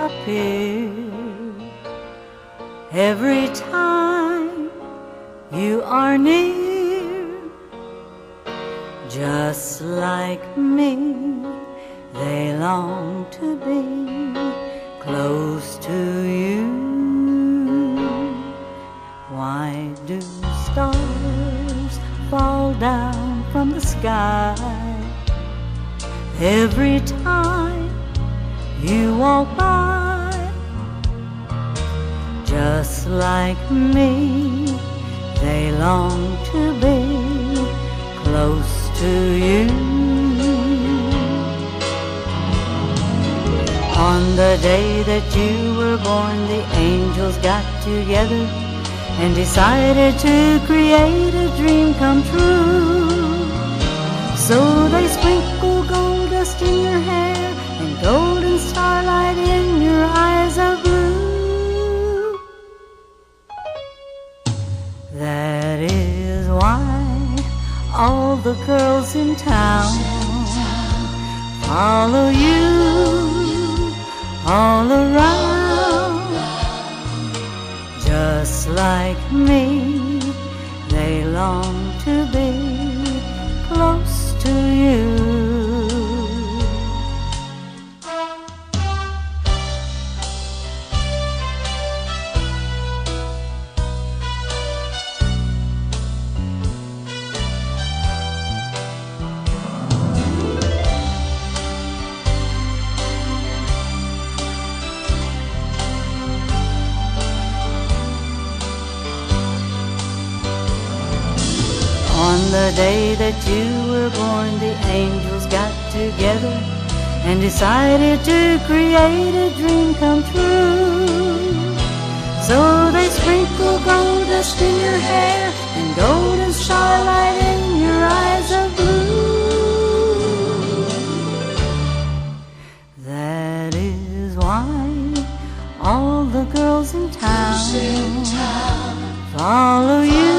appear every time you are near. Just like me, they long to be close to you. Why do stars fall down from the sky every time you walk by? Just like me, they long to be close to you. On the day that you were born, the angels got together and decided to create a dream come true. So they sprinkled gold dust in your hair and golden starlight in your eyes of blue. That is why all the girls in town follow you all around. Just like me, they long to be close to you. On the day that you were born, the angels got together and decided to create a dream come true. So they sprinkled gold dust in your hair and golden starlight in your eyes of blue. That is why all the girls in town follow you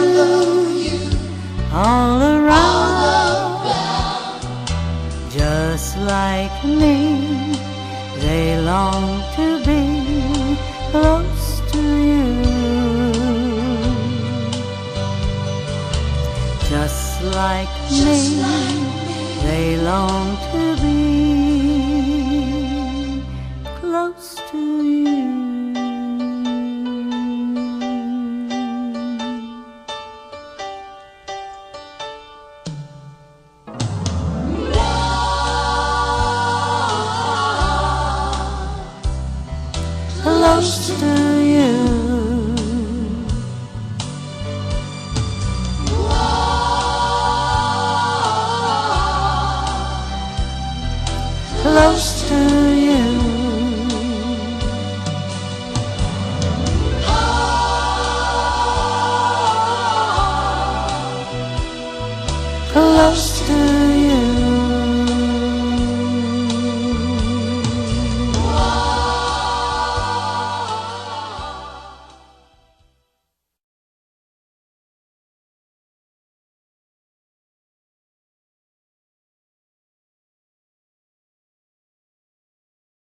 all around. Just like me, they long to be close to you. Just like me, they long to be close to you. Close to you.